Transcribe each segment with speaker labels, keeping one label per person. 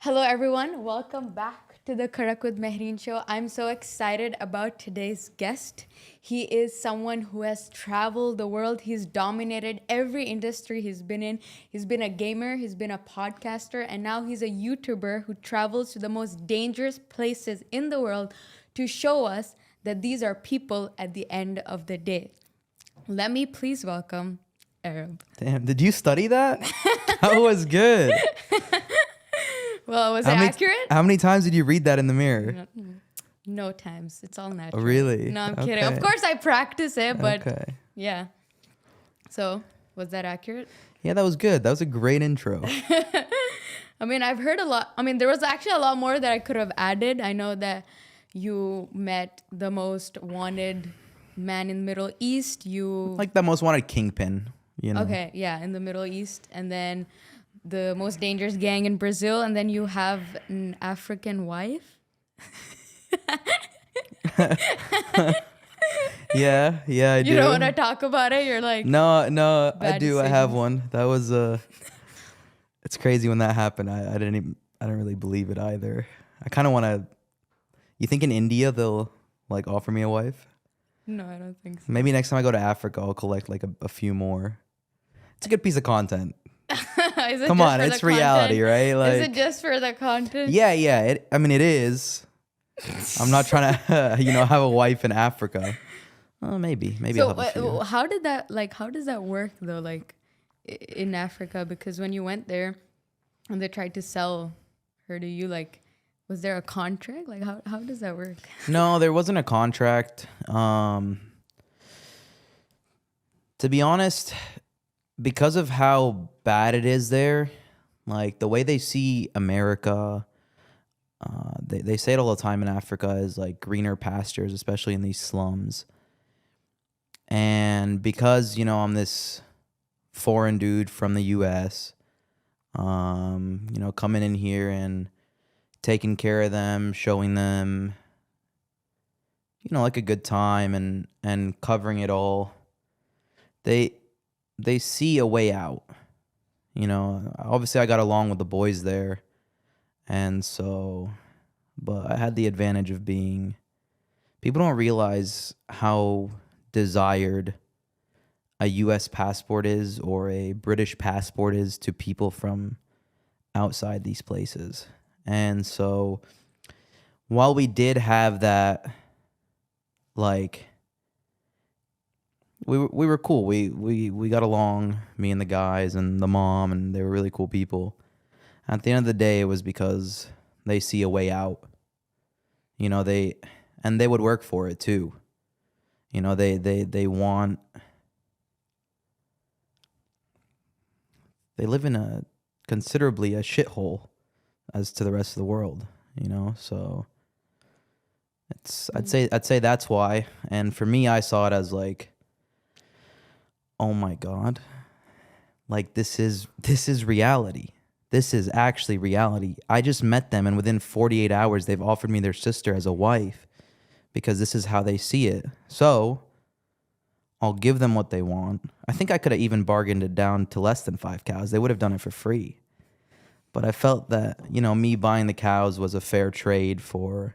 Speaker 1: Hello, everyone. Welcome back to the Karak with Mehreen show. I'm so excited about today's guest. He is someone who has traveled the world. He's dominated every industry he's been in. He's been a gamer, he's been a podcaster, and now he's a YouTuber who travels to the most dangerous places in the world to show us that these are people at the end of the day. Let me please welcome Arab.
Speaker 2: Damn, did you study that? That was good.
Speaker 1: Well, was it accurate?
Speaker 2: How many times did you read that in the mirror?
Speaker 1: No times. It's all natural.
Speaker 2: Really?
Speaker 1: No, I'm kidding. Of course I practice it, but
Speaker 2: okay.
Speaker 1: So, was that accurate?
Speaker 2: Yeah, that was good. That was a great intro.
Speaker 1: I mean, I've heard a lot. I mean, there was actually a lot more that I could have added. I know that you met the most wanted man in the Middle East.
Speaker 2: Like the most wanted kingpin, you know.
Speaker 1: Okay, yeah, in the Middle East. And then the most dangerous gang in Brazil. And then you have an African wife.
Speaker 2: yeah, I do.
Speaker 1: You don't want to talk about it? You're like...
Speaker 2: No, I do.
Speaker 1: Decisions.
Speaker 2: I have one. That was it's crazy when that happened. I didn't really believe it either. I kind of want to... You think in India they'll like offer me a wife?
Speaker 1: No, I don't think so.
Speaker 2: Maybe next time I go to Africa, I'll collect like a few more. It's a good piece of content. Come on, it's reality, right? Like,
Speaker 1: is it just for the content?
Speaker 2: Yeah. It is. I'm not trying to, have a wife in Africa. Maybe.
Speaker 1: So
Speaker 2: I'll have a few.
Speaker 1: how does that work though? Like in Africa, because when you went there and they tried to sell her to you, like, was there a contract? Like, how does that work?
Speaker 2: No, there wasn't a contract. To be honest, because of how bad it is there, like the way they see America, they say it all the time in Africa is like greener pastures, especially in these slums. And because, I'm this foreign dude from the US, coming in here and taking care of them, showing them, like a good time and covering it all, they see a way out. Obviously I got along with the boys there. And so, but I had the advantage of being, people don't realize how desired a US passport is or a British passport is to people from outside these places. And so while we did have that, like, we were cool. We got along, me and the guys and the mom, and they were really cool people. At the end of the day, it was because they see a way out. They would work for it too. They want, they live in a shithole as to the rest of the world, so I'd say that's why. And for me, I saw it as like, oh my God, like this is reality. This is actually reality. I just met them, and within 48 hours, they've offered me their sister as a wife because this is how they see it. So I'll give them what they want. I think I could have even bargained it down to less than 5 cows. They would have done it for free. But I felt that, me buying the cows was a fair trade for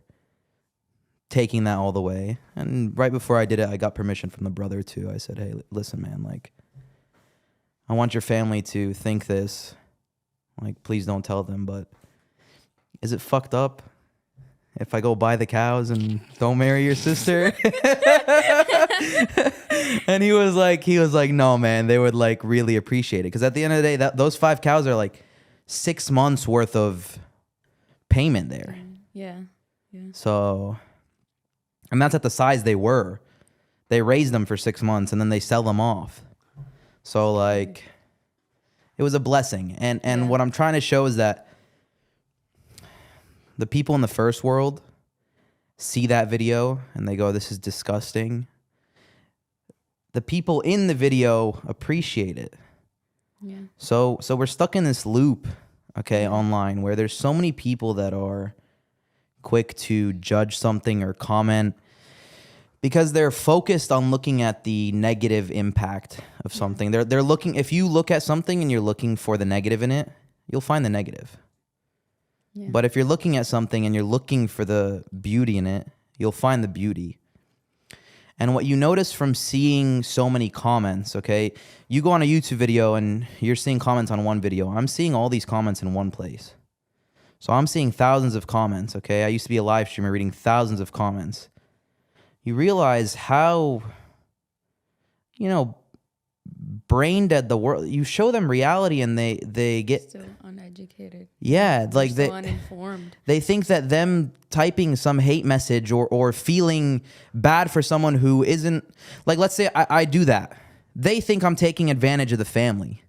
Speaker 2: taking that all the way. And right before I did it, I got permission from the brother too. I said, hey, listen, man, like, I want your family to think this. Like, please don't tell them, but is it fucked up if I go buy the cows and don't marry your sister? And he was like, no, man, they would like really appreciate it. Because at the end of the day, those 5 cows are like 6 months worth of payment there.
Speaker 1: Yeah.
Speaker 2: So, and that's at the size they were. They raise them for 6 months and then they sell them off. So like, it was a blessing. And what I'm trying to show is that the people in the first world see that video and they go, this is disgusting. The people in the video appreciate it.
Speaker 1: Yeah.
Speaker 2: So we're stuck in this loop, online, where there's so many people that are quick to judge something or comment because they're focused on looking at the negative impact of something. They're looking, if you look at something and you're looking for the negative in it, you'll find the negative. But if you're looking at something and you're looking for the beauty in it, you'll find the beauty. And what you notice from seeing so many comments, okay, you go on a YouTube video and you're seeing comments on one video. I'm seeing all these comments in one place. So I'm seeing thousands of comments, okay? I used to be a live streamer reading thousands of comments. You realize how, brain dead the world. You show them reality and they get
Speaker 1: still uneducated.
Speaker 2: Yeah, like
Speaker 1: so uninformed.
Speaker 2: They think that them typing some hate message or feeling bad for someone who isn't, like, let's say I do that. They think I'm taking advantage of the family.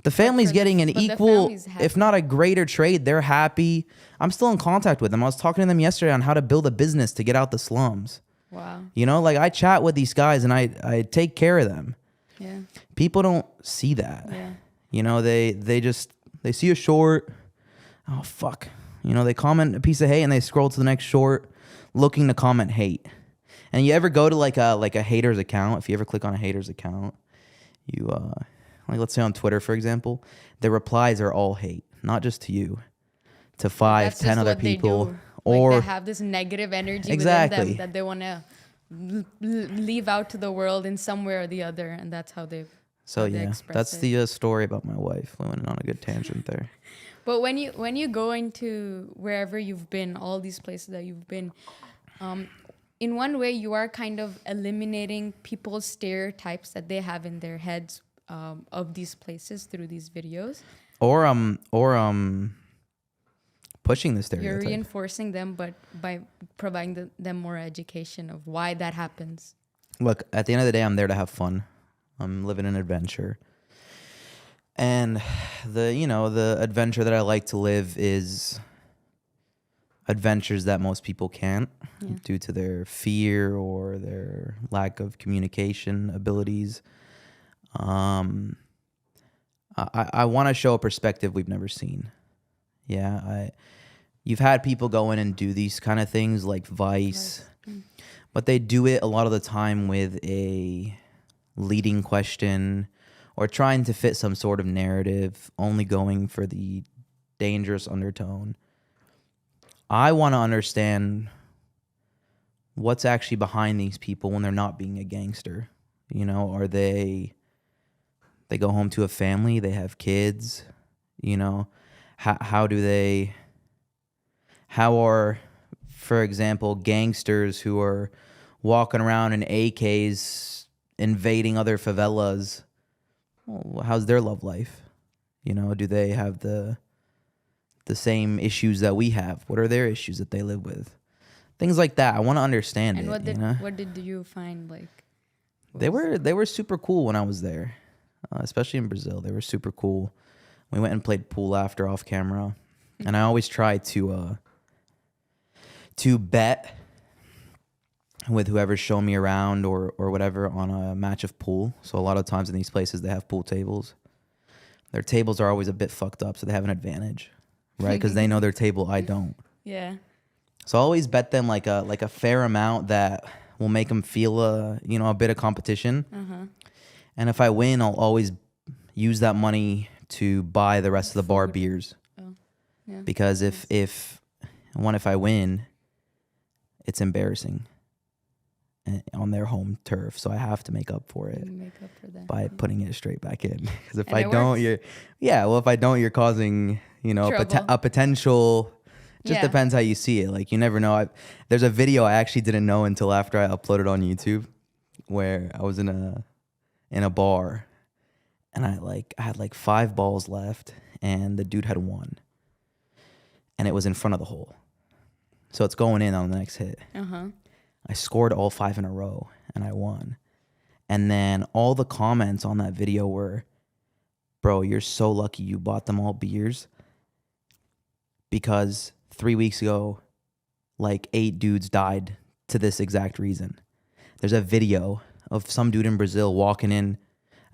Speaker 2: The family's getting an equal, if not a greater trade. They're happy. I'm still in contact with them. I was talking to them yesterday on how to build a business to get out the slums.
Speaker 1: Wow.
Speaker 2: Like I chat with these guys and I take care of them.
Speaker 1: Yeah.
Speaker 2: People don't see that.
Speaker 1: Yeah.
Speaker 2: They see a short. Oh, fuck. They comment a piece of hate and they scroll to the next short looking to comment hate. And you ever go to like a hater's account? If you ever click on a hater's account, you like let's say on Twitter, for example, the replies are all hate, not just to you, to 5, 10 other people.
Speaker 1: Or they have this negative energy within them that they want to leave out to the world in some way or the other, and that's how they.
Speaker 2: So yeah, that's the story about my wife. We went on a good tangent there.
Speaker 1: But when you go into wherever you've been, all these places that you've been, in one way you are kind of eliminating people's stereotypes that they have in their heads of these places through these videos. Or pushing the stereotype. You're reinforcing them, but by providing them more education of why that happens.
Speaker 2: Look, at the end of the day, I'm there to have fun. I'm living an adventure. And the adventure that I like to live is adventures that most people can't due to their fear or their lack of communication abilities. I want to show a perspective we've never seen. You've had people go in and do these kind of things like Vice, but they do it a lot of the time with a leading question or trying to fit some sort of narrative, only going for the dangerous undertone. I want to understand what's actually behind these people when they're not being a gangster. Are they go home to a family, they have kids, how are, for example, gangsters who are walking around in AKs invading other favelas, how's their love life? Do they have the same issues that we have? What are their issues that they live with? Things like that. I want to understand
Speaker 1: and
Speaker 2: it.
Speaker 1: What did you find like?
Speaker 2: They were super cool when I was there, especially in Brazil. They were super cool. We went and played pool after off camera, and I always try to bet with whoever's showing me around or whatever on a match of pool. So a lot of times in these places they have pool tables. Their tables are always a bit fucked up, so they have an advantage, right? Because they know their table, I don't.
Speaker 1: Yeah.
Speaker 2: So I always bet them like a fair amount that will make them feel a bit of competition. And if I win, I'll always use that money to buy the rest of the bar beers.
Speaker 1: Oh. Yeah.
Speaker 2: Because if I win, it's embarrassing on their home turf, so I have to make up for it by putting it straight back in. Because if I don't, you're causing a potential. Just depends how you see it. Like, you never know. There's a video I actually didn't know until after I uploaded on YouTube, where I was in a bar, and I had 5 balls left, and the dude had 1, and it was in front of the hole. So it's going in on the next hit. I scored all 5 in a row, and I won. And then all the comments on that video were, bro, you're so lucky you bought them all beers, because 3 weeks ago, 8 dudes died to this exact reason. There's a video of some dude in Brazil walking in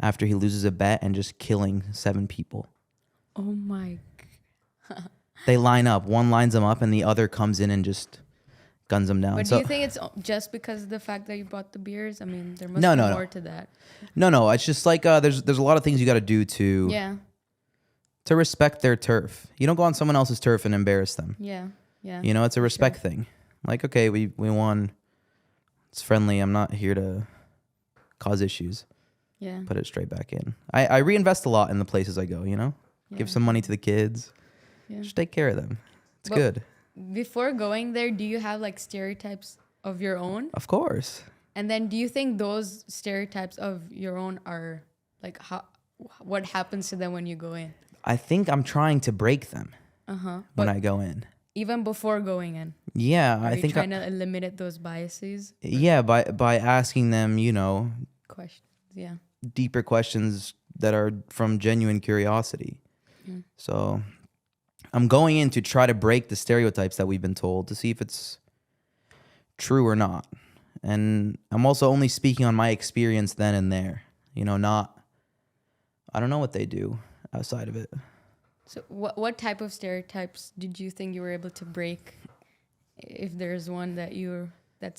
Speaker 2: after he loses a bet and just killing 7 people.
Speaker 1: Oh my God.
Speaker 2: They line up. One lines them up and the other comes in and just guns them down.
Speaker 1: But do you think it's just because of the fact that you bought the beers? I mean, there must be more to that.
Speaker 2: No. It's just there's a lot of things you got to do to to respect their turf. You don't go on someone else's turf and embarrass them.
Speaker 1: Yeah. Yeah.
Speaker 2: You know, it's a respect thing. Like, okay, we won. It's friendly. I'm not here to cause issues.
Speaker 1: Yeah.
Speaker 2: Put it straight back in. I reinvest a lot in the places I go, you know? Give some money to the kids.
Speaker 1: Yeah.
Speaker 2: Just take care of them. It's
Speaker 1: But
Speaker 2: good.
Speaker 1: before going there, do you have like stereotypes of your own?
Speaker 2: Of course.
Speaker 1: And then do you think those stereotypes of your own are like what happens to them when you go in?
Speaker 2: I think I'm trying to break them when I go in.
Speaker 1: Even before going in?
Speaker 2: Yeah,
Speaker 1: Are
Speaker 2: I
Speaker 1: you
Speaker 2: think
Speaker 1: trying to eliminate those biases?
Speaker 2: yeah, by asking them, you know,
Speaker 1: Questions, yeah.
Speaker 2: deeper questions that are from genuine curiosity. So I'm going in to try to break the stereotypes that we've been told to see if it's true or not. And I'm also only speaking on my experience then and there. You know, I don't know what they do outside of it.
Speaker 1: So what type of stereotypes did you think you were able to break, if there's one that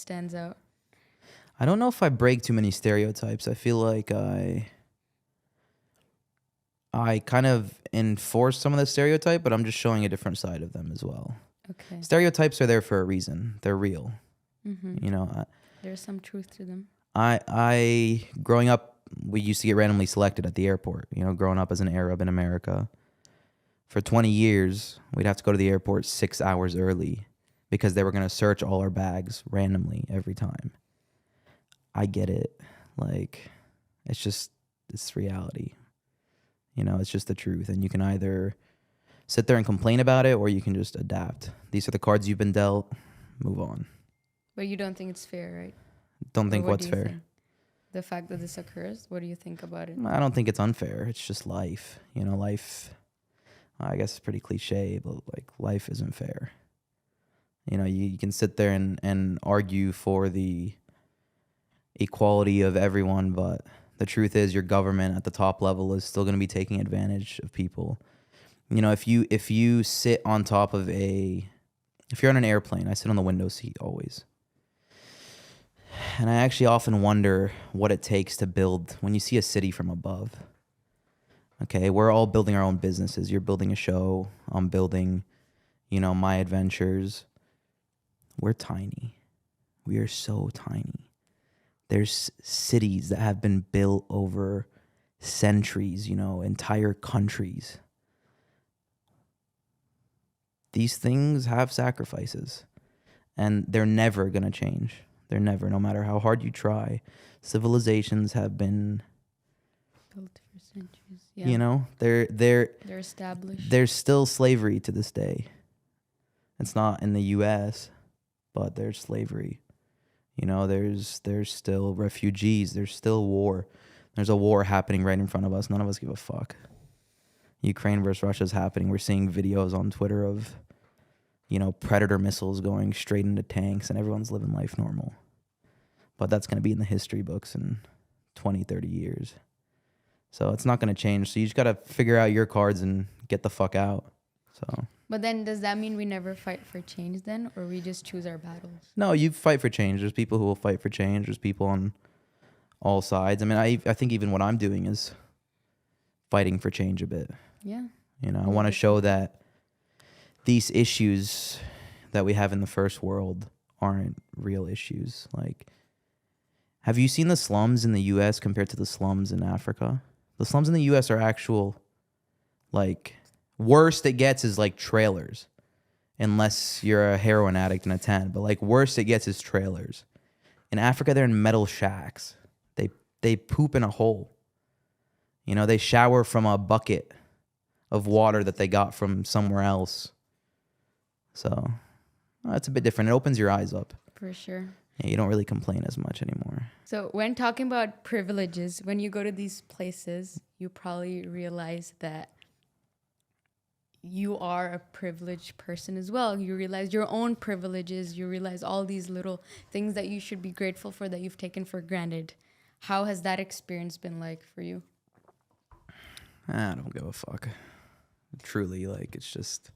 Speaker 1: stands out?
Speaker 2: I don't know if I break too many stereotypes. I feel like I kind of enforce some of the stereotype, but I'm just showing a different side of them as well.
Speaker 1: Okay.
Speaker 2: Stereotypes are there for a reason. They're real. You know,
Speaker 1: There's some truth to them.
Speaker 2: I growing up, we used to get randomly selected at the airport. You know, growing up as an Arab in America, for 20 years, we'd have to go to the airport 6 hours early because they were going to search all our bags randomly every time. I get it. Like, it's reality. You know, it's just the truth. And you can either sit there and complain about it, or you can just adapt. These are the cards you've been dealt. Move on.
Speaker 1: But you don't think it's fair, right?
Speaker 2: Don't
Speaker 1: Or
Speaker 2: think
Speaker 1: what
Speaker 2: what's
Speaker 1: do you
Speaker 2: fair.
Speaker 1: think? The fact that this occurs, what do you think about it?
Speaker 2: I don't think it's unfair. It's just life. You know, life, I guess it's pretty cliche, but like life isn't fair. You know, you can sit there and argue for the equality of everyone, but the truth is your government at the top level is still going to be taking advantage of people. You know, if you sit on top of if you're on an airplane, I sit on the window seat always. And I actually often wonder what it takes to build, when you see a city from above. Okay, we're all building our own businesses. You're building a show. I'm building, you know, my adventures. We're tiny. We are so tiny. There's cities that have been built over centuries, you know, entire countries. These things have sacrifices, and they're never going to change. They're never, no matter how hard you try. Civilizations have been
Speaker 1: Built for centuries. Yeah.
Speaker 2: you know, they're
Speaker 1: established.
Speaker 2: there's still slavery to this day. It's not in the US, but there's slavery. You know, there's still refugees, there's still war. There's a war happening right in front of us. None of us give a fuck. Ukraine versus Russia is happening. We're seeing videos on Twitter of, you know, Predator missiles going straight into tanks, and everyone's living life normal. But that's going to be in the history books in 20, 30 years. So it's not going to change. So you just got to figure out your cards and get the fuck out. So.
Speaker 1: But then does that mean we never fight for change then, or we just choose our battles?
Speaker 2: No, you fight for change. There's people who will fight for change. There's people on all sides. I mean, I think even what I'm doing is fighting for change a bit.
Speaker 1: Yeah.
Speaker 2: You know, I want to show that these issues that we have in the first world aren't real issues. Like, have you seen the slums in the U.S. compared to the slums in Africa? The slums in the U.S. are actual, like, worst it gets is like trailers, unless you're a heroin addict in a tent. But like worst it gets is trailers. In Africa, they're in metal shacks. They poop in a hole. You know, they shower from a bucket of water that they got from somewhere else. So it's a bit different. It opens your eyes up.
Speaker 1: For sure.
Speaker 2: Yeah, you don't really complain as much anymore.
Speaker 1: So when talking about privileges, when you go to these places, you probably realize that you are a privileged person as well. You realize your own privileges. You realize all these little things that you should be grateful for that you've taken for granted. How has that experience been like for you?
Speaker 2: I don't give a fuck. Truly, like, it's just...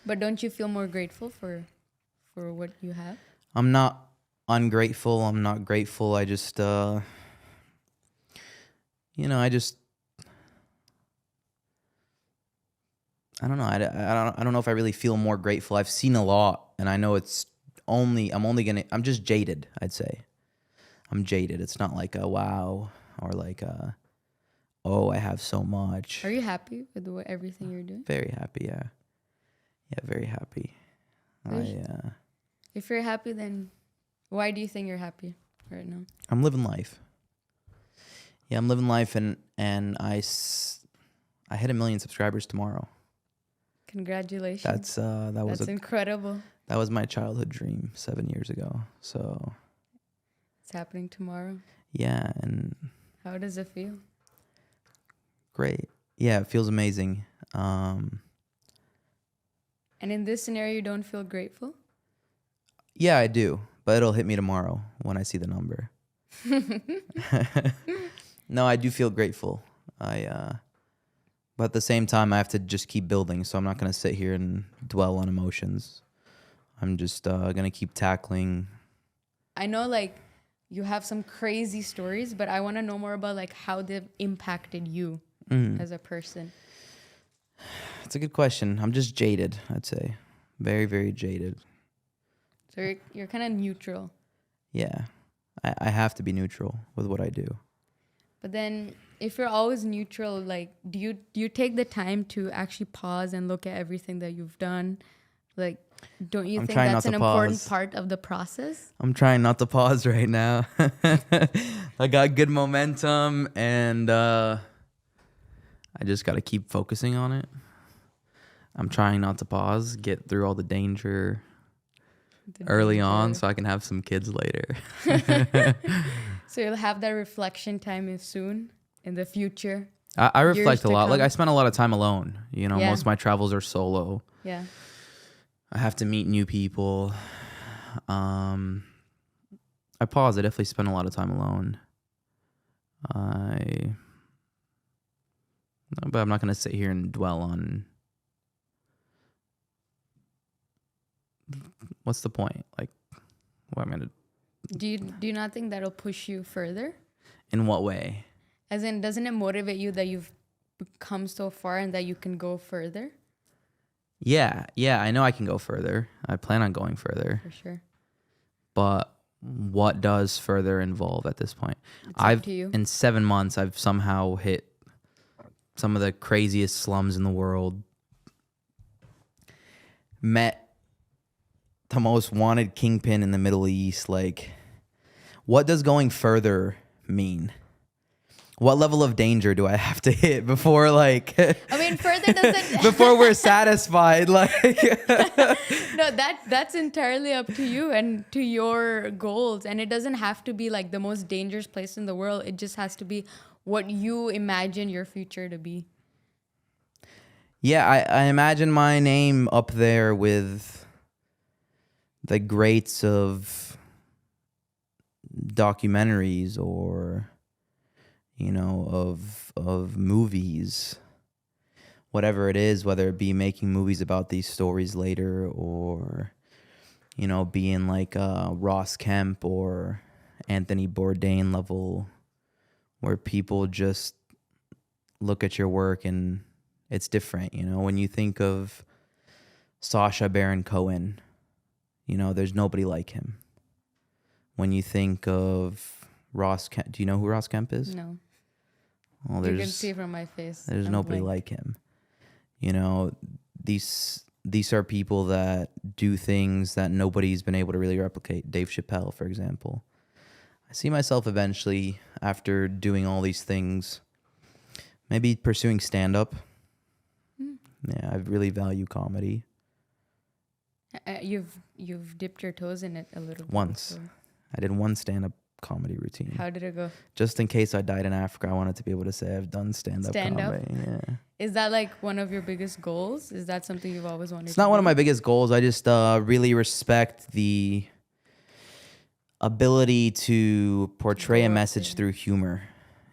Speaker 1: But don't you feel more grateful for what you have?
Speaker 2: I'm not ungrateful. I'm not grateful. I just, I just I don't know. I don't know if I really feel more grateful. I've seen a lot, and I know I'm just jaded, I'd say. I'm jaded. It's not like a wow or like a, oh, I have so much.
Speaker 1: Are you happy with everything you're doing?
Speaker 2: Very happy, yeah. Yeah, very happy.
Speaker 1: If you're happy, then why do you think you're happy right now?
Speaker 2: I'm living life. Yeah, I'm living life, and I hit 1 million subscribers tomorrow.
Speaker 1: Congratulations.
Speaker 2: That's
Speaker 1: incredible.
Speaker 2: That was my childhood dream 7 years ago. So
Speaker 1: it's happening tomorrow.
Speaker 2: Yeah, and
Speaker 1: how does it feel?
Speaker 2: Great. Yeah, it feels amazing.
Speaker 1: And in this scenario, you don't feel grateful?
Speaker 2: Yeah, I do, but it'll hit me tomorrow when I see the number. No, I do feel grateful. But at the same time, I have to just keep building, so I'm not going to sit here and dwell on emotions. I'm just going to keep tackling.
Speaker 1: I know, like, you have some crazy stories, but I want to know more about, like, how they've impacted you as a person.
Speaker 2: It's a good question. I'm just jaded, I'd say. Very, very jaded.
Speaker 1: So you're kind of neutral.
Speaker 2: Yeah. I have to be neutral with what I do.
Speaker 1: But then if you're always neutral, like, do you take the time to actually pause and look at everything that you've done? Like, don't you think that's an important part of the process?
Speaker 2: I'm trying not to pause right now. I got good momentum, and I just got to keep focusing on it. I'm trying not to pause, get through all the danger early on so I can have some kids later.
Speaker 1: So you'll have that reflection time soon in the future?
Speaker 2: I reflect a lot. Like, I spend a lot of time alone. You know, most of my travels are solo.
Speaker 1: Yeah.
Speaker 2: I have to meet new people. I pause. I definitely spend a lot of time alone. But I'm not going to sit here and dwell on... What's the point? Like, what am I going to...
Speaker 1: Do you not think that'll push you further?
Speaker 2: In what way?
Speaker 1: As in, doesn't it motivate you that you've come so far and that you can go further?
Speaker 2: Yeah, I know I can go further. I plan on going further.
Speaker 1: For sure.
Speaker 2: But what does further involve at this point?
Speaker 1: It's up to you.
Speaker 2: In 7 months, I've somehow hit some of the craziest slums in the world. Met the most wanted kingpin in the Middle East. Like, what does going further mean? What level of danger do I have to hit before, like...
Speaker 1: I mean, further doesn't...
Speaker 2: before we're satisfied, like...
Speaker 1: No, that's entirely up to you and to your goals. And it doesn't have to be, like, the most dangerous place in the world. It just has to be what you imagine your future to be.
Speaker 2: Yeah, I imagine my name up there with the greats of documentaries or, you know, of movies, whatever it is, whether it be making movies about these stories later or, you know, being like Ross Kemp or Anthony Bourdain level, where people just look at your work and it's different. You know, when you think of Sacha Baron Cohen, you know, there's nobody like him. When you think of Ross Kemp, do you know who Ross Kemp is?
Speaker 1: No.
Speaker 2: Well,
Speaker 1: you can see from my face.
Speaker 2: There's nobody like him. You know, these are people that do things that nobody's been able to really replicate. Dave Chappelle, for example. I see myself eventually, after doing all these things, maybe pursuing stand-up. Yeah, I really value comedy.
Speaker 1: You've dipped your toes in it a little bit.
Speaker 2: Once. I did one stand-up comedy routine.
Speaker 1: How did it go?
Speaker 2: Just in case I died in Africa, I wanted to be able to say I've done stand-up comedy. Yeah.
Speaker 1: Is that like one of your biggest goals? Is that something you've always wanted to do?
Speaker 2: It's not one of my biggest goals. I just really respect the ability to portray a message through humor.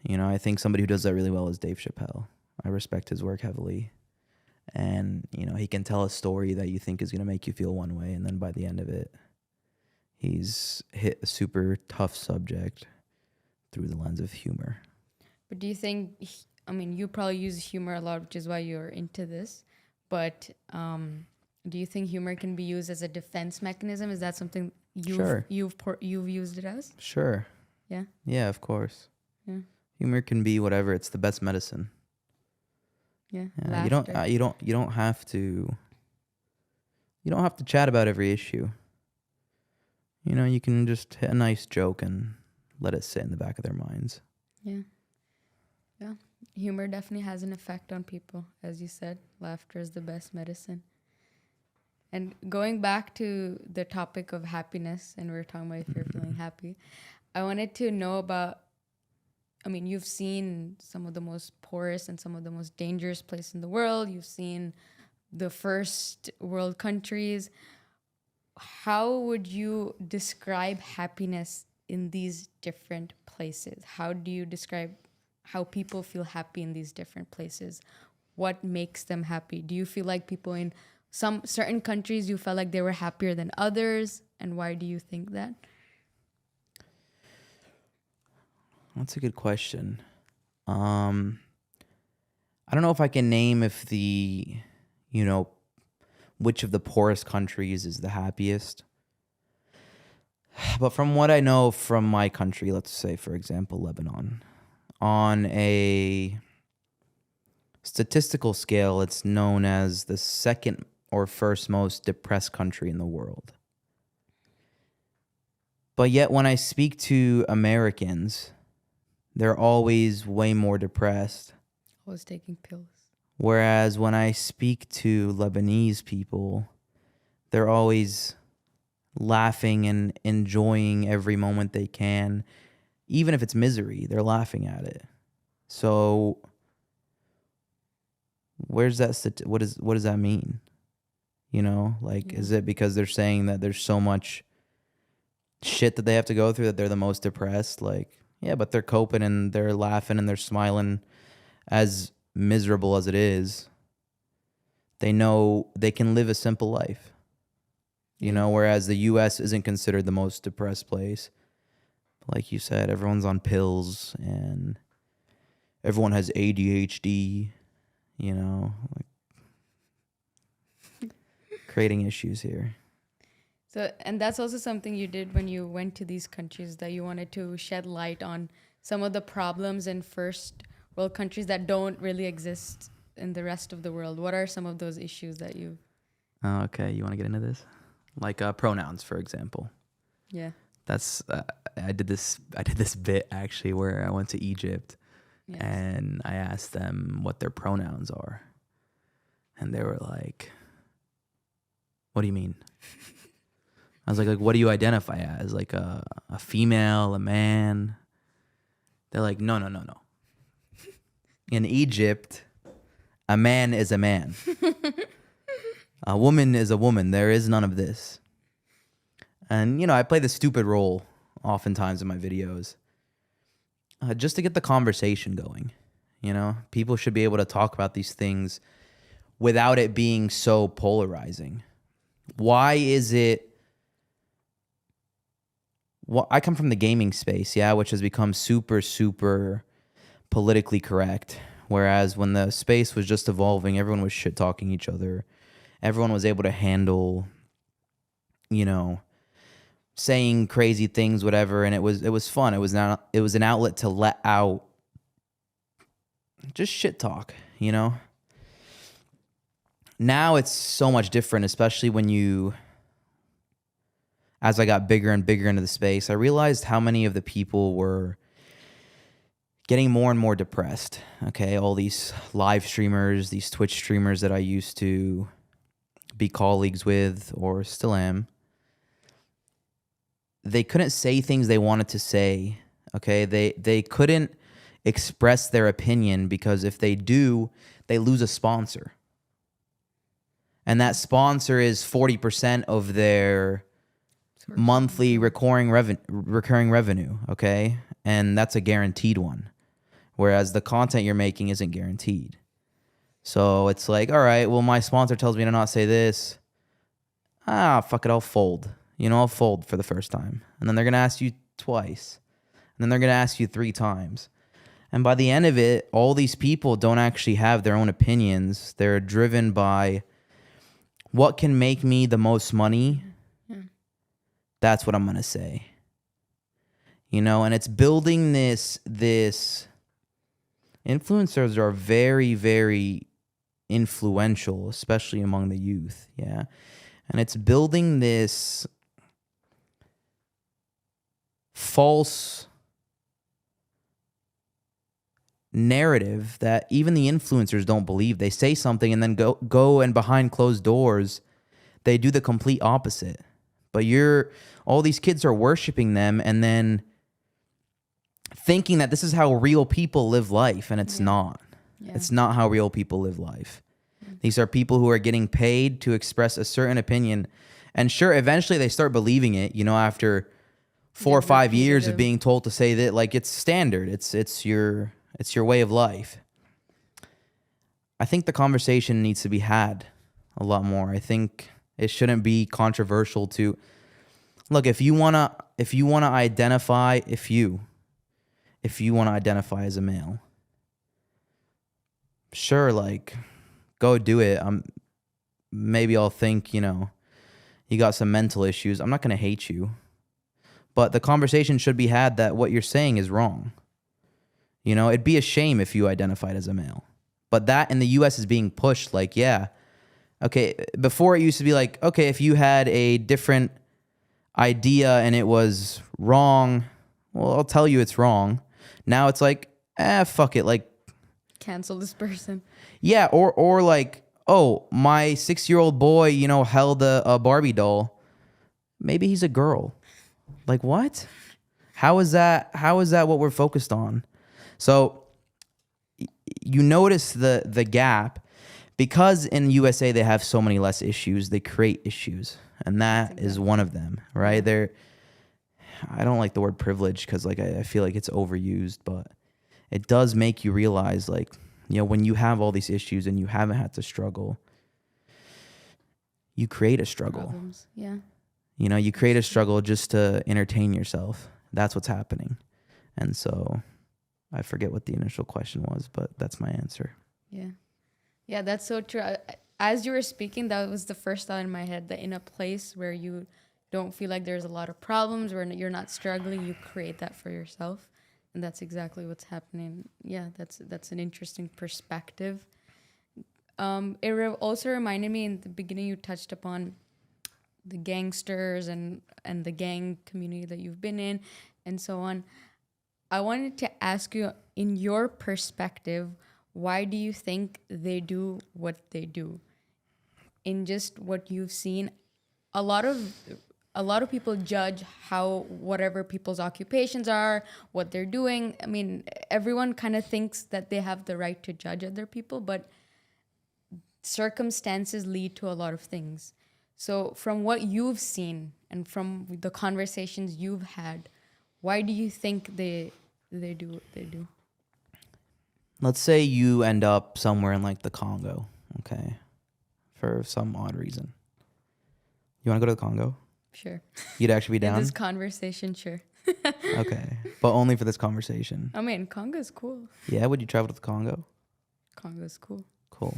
Speaker 2: You know, I think somebody who does that really well is Dave Chappelle. I respect his work heavily. And, you know, he can tell a story that you think is going to make you feel one way. And then by the end of it, he's hit a super tough subject through the lens of humor.
Speaker 1: But do you think, I mean, you probably use humor a lot, which is why you're into this. but do you think humor can be used as a defense mechanism? Is that something
Speaker 2: Sure.
Speaker 1: you've used it as?
Speaker 2: Sure.
Speaker 1: Yeah.
Speaker 2: Yeah, of course.
Speaker 1: Yeah.
Speaker 2: Humor can be whatever. It's the best medicine.
Speaker 1: Yeah.
Speaker 2: Yeah,
Speaker 1: Laughter.
Speaker 2: you don't have to chat about every issue. You know, you can just hit a nice joke and let it sit in the back of their minds.
Speaker 1: Yeah. Yeah. Humor definitely has an effect on people. As you said, laughter is the best medicine. And going back to the topic of happiness, and we were talking about if you're feeling happy, I wanted to know about, I mean, you've seen some of the most poorest and some of the most dangerous places in the world. You've seen the first world countries. How would you describe happiness in these different places? How do you describe how people feel happy in these different places? What makes them happy? Do you feel like people in some certain countries, you felt like they were happier than others? And why do you think that?
Speaker 2: That's a good question. I don't know if I can name if which of the poorest countries is the happiest. But from what I know from my country, let's say, for example, Lebanon, on a statistical scale, it's known as the second or first most depressed country in the world. But yet when I speak to Americans, they're always way more depressed.
Speaker 1: Always taking pills.
Speaker 2: Whereas when I speak to Lebanese people, they're always laughing and enjoying every moment they can. Even if it's misery, they're laughing at it. So where's that? What does that mean? You know, like, is it because they're saying that there's so much shit that they have to go through that they're the most depressed? Like, yeah, but they're coping and they're laughing and they're smiling, as miserable as it is. They know they can live a simple life, you know, whereas the U.S. isn't considered the most depressed place. Like you said, everyone's on pills and everyone has ADHD, you know, like creating issues here.
Speaker 1: So, and that's also something you did when you went to these countries, that you wanted to shed light on some of the problems in first world countries that don't really exist in the rest of the world. What are some of those issues that you...
Speaker 2: Okay, you want to get into this? Like pronouns, for example.
Speaker 1: Yeah.
Speaker 2: That's I did this bit actually where I went to Egypt. Yes. And I asked them what their pronouns are. And they were like, "What do you mean?" I was like, what do you identify as? Like a female, a man? They're like, no. In Egypt, a man is a man. A woman is a woman. There is none of this. And, you know, I play the stupid role oftentimes in my videos just to get the conversation going. You know, people should be able to talk about these things without it being so polarizing. Why is it... Well, I come from the gaming space, yeah, which has become super, super politically correct. Whereas when the space was just evolving, everyone was shit-talking each other. Everyone was able to handle, you know, saying crazy things, whatever, and it was fun. It was an outlet to let out just shit talk, you know? Now it's so much different, especially when as I got bigger and bigger into the space, I realized how many of the people were getting more and more depressed. Okay, all these live streamers, these Twitch streamers that I used to be colleagues with or still am, they couldn't say things they wanted to say. Okay, they couldn't express their opinion because if they do, they lose a sponsor. And that sponsor is 40% of their monthly recurring revenue, okay? And that's a guaranteed one. Whereas the content you're making isn't guaranteed. So it's like, all right, well, my sponsor tells me to not say this. Fuck it, I'll fold. You know, I'll fold for the first time. And then they're going to ask you twice. And then they're going to ask you 3 times. And by the end of it, all these people don't actually have their own opinions. They're driven by what can make me the most money. That's what I'm going to say. You know, and it's building this influencers are very, very influential, especially among the youth. Yeah. And it's building this false narrative that even the influencers don't believe. They say something and then go and behind closed doors, they do the complete opposite. But all these kids are worshiping them and then thinking that this is how real people live life, and it's not. Yeah. It's not how real people live life. These are people who are getting paid to express a certain opinion, and sure, eventually they start believing it, you know, after 4 or 5 years of being told to say that, like, it's standard. It's your way of life. I think the conversation needs to be had a lot more. I think it shouldn't be controversial to look, if you want to identify as a male, sure, like, go do it. Maybe I'll think, you know, you got some mental issues. I'm not going to hate you. But the conversation should be had that what you're saying is wrong. You know, it'd be a shame if you identified as a male. But that in the US is being pushed like, yeah. Okay, before it used to be like, okay, if you had a different idea and it was wrong, well, I'll tell you it's wrong. Now it's like, fuck it, like,
Speaker 1: cancel this person.
Speaker 2: Yeah, or like, oh, my 6-year-old boy, you know, held a Barbie doll. Maybe he's a girl. Like, what? How is that what we're focused on? So you notice the gap, because in USA they have so many less issues, they create issues, and that is one of them, right? I don't like the word privilege because, like, I feel like it's overused, but it does make you realize, like, you know, when you have all these issues and you haven't had to struggle, you create a struggle.
Speaker 1: Problems. Yeah.
Speaker 2: You know, you create a struggle just to entertain yourself. That's what's happening. And so I forget what the initial question was, but that's my answer.
Speaker 1: Yeah. Yeah, that's so true. As you were speaking, that was the first thought in my head, that in a place where you don't feel like there's a lot of problems, where you're not struggling, you create that for yourself. And that's exactly what's happening. Yeah, that's an interesting perspective. It also reminded me, in the beginning you touched upon the gangsters and the gang community that you've been in and so on. I wanted to ask you, in your perspective, why do you think they do what they do? In just what you've seen, a lot of people judge how whatever people's occupations are, what they're doing. I mean, everyone kind of thinks that they have the right to judge other people, but circumstances lead to a lot of things. So from what you've seen and from the conversations you've had, why do you think they do what they do?
Speaker 2: Let's say you end up somewhere in, like, the Congo, okay, for some odd reason. You want to go to the Congo?
Speaker 1: Sure.
Speaker 2: You'd actually be down?
Speaker 1: In this conversation, sure.
Speaker 2: Okay. But only for this conversation.
Speaker 1: I mean, Congo's cool.
Speaker 2: Yeah, would you travel to the Congo?
Speaker 1: Congo's cool.
Speaker 2: Cool.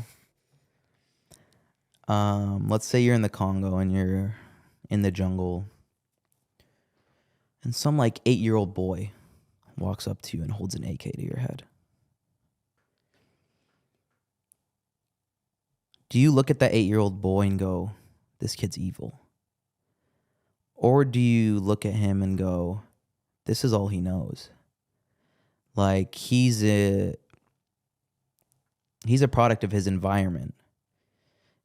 Speaker 2: Let's say you're in the Congo and you're in the jungle, and some, like, 8-year-old boy walks up to you and holds an AK to your head. Do you look at that 8-year-old boy and go, this kid's evil? Or do you look at him and go, this is all he knows? Like, he's a product of his environment.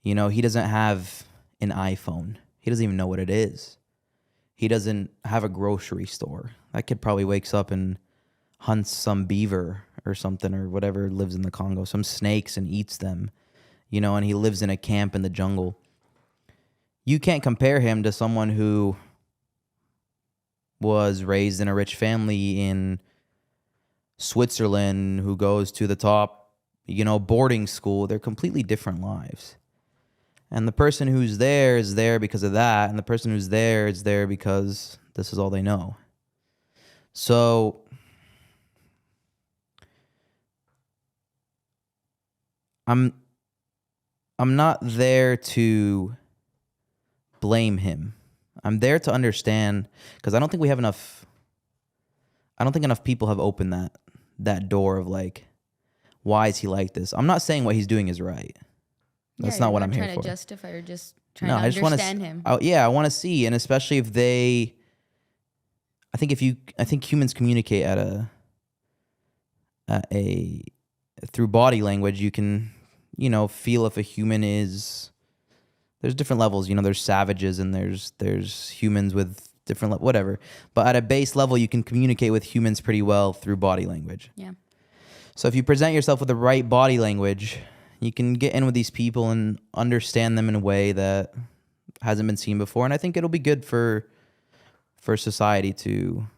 Speaker 2: You know, he doesn't have an iPhone. He doesn't even know what it is. He doesn't have a grocery store. That kid probably wakes up and hunts some beaver or something, or whatever lives in the Congo, some snakes, and eats them. You know, and he lives in a camp in the jungle. You can't compare him to someone who was raised in a rich family in Switzerland, who goes to the top, you know, boarding school. They're completely different lives. And the person who's there is there because of that, and the person who's there is there because this is all they know. So I'm not there to blame him. I'm there to understand, because I don't think enough people have opened that door of like, why is he like this? I'm not saying what he's doing is right. That's not what I'm here for.
Speaker 1: Trying to justify or just trying to understand him.
Speaker 2: I want to see, and especially if they, I think humans communicate through body language. You can, feel if a human is. There's different levels, there's savages and there's humans with different whatever. But at a base level, you can communicate with humans pretty well through body language.
Speaker 1: Yeah.
Speaker 2: So if you present yourself with the right body language, you can get in with these people and understand them in a way that hasn't been seen before. And I think it'll be good for society to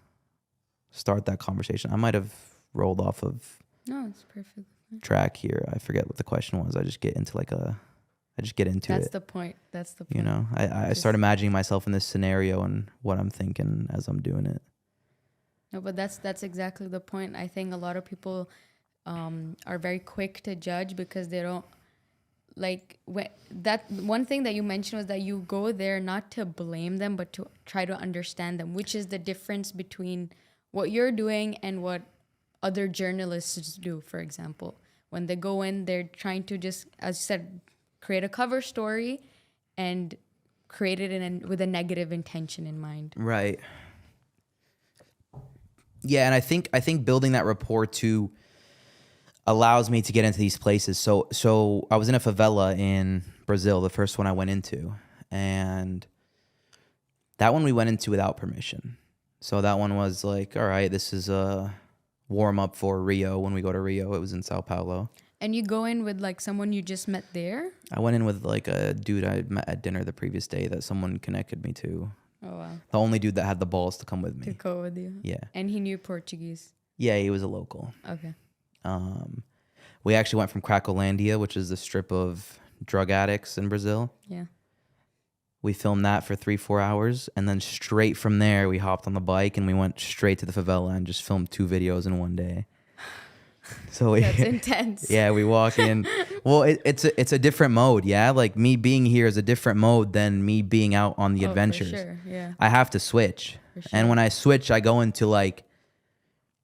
Speaker 2: start that conversation. I might have rolled off of
Speaker 1: it's perfect
Speaker 2: track here. I forget what the question was. I just get into it.
Speaker 1: That's the point.
Speaker 2: I start imagining myself in this scenario and what I'm thinking as I'm doing it.
Speaker 1: No, but that's exactly the point. I think a lot of people are very quick to judge because they don't that one thing that you mentioned was that you go there not to blame them but to try to understand them, which is the difference between what you're doing and what other journalists do. For example, when they go in, they're trying to just, as you said, create a cover story and create it with a negative intention in mind.
Speaker 2: Right. Yeah, and I think building that rapport too allows me to get into these places. So I was in a favela in Brazil, the first one I went into, and that one we went into without permission. So that one was like, all right, this is a warm up for Rio. When we go to Rio, it was in Sao Paulo.
Speaker 1: And you go in with like someone you just met there? I
Speaker 2: went in with like a dude I met at dinner the previous day that someone connected me to.
Speaker 1: Oh, wow.
Speaker 2: The only dude that had the balls to come with me.
Speaker 1: To go with you?
Speaker 2: Yeah.
Speaker 1: And he knew Portuguese?
Speaker 2: Yeah, he was a local.
Speaker 1: Okay.
Speaker 2: We actually went from Cracolândia, which is the strip of drug addicts in Brazil.
Speaker 1: Yeah.
Speaker 2: We filmed that for 3-4 hours, and then straight from there, we hopped on the bike and we went straight to the favela and just filmed 2 videos in one day. So
Speaker 1: that's intense.
Speaker 2: Yeah, we walk in. Well, it's a different mode. Yeah, like me being here is a different mode than me being out on the adventures.
Speaker 1: For sure. Yeah.
Speaker 2: I have to switch, and when I switch, I go into like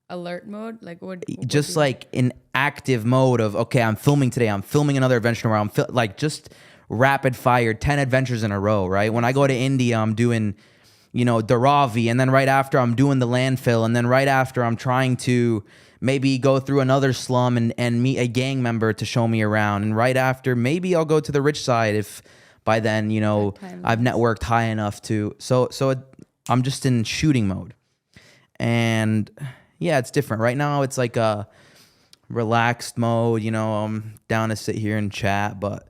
Speaker 1: alert mode. Like what?
Speaker 2: Just like an active mode of okay, I'm filming today. I'm filming another adventure tomorrow. I'm just rapid fire 10 adventures in a row. Right. When I go to India, I'm doing, Dharavi, and then right after I'm doing the landfill, and then right after I'm trying to maybe go through another slum and meet a gang member to show me around. And right after, maybe I'll go to the rich side if by then, I've networked high enough to. So I'm just in shooting mode. And yeah, it's different. Right now, it's like a relaxed mode. I'm down to sit here and chat. But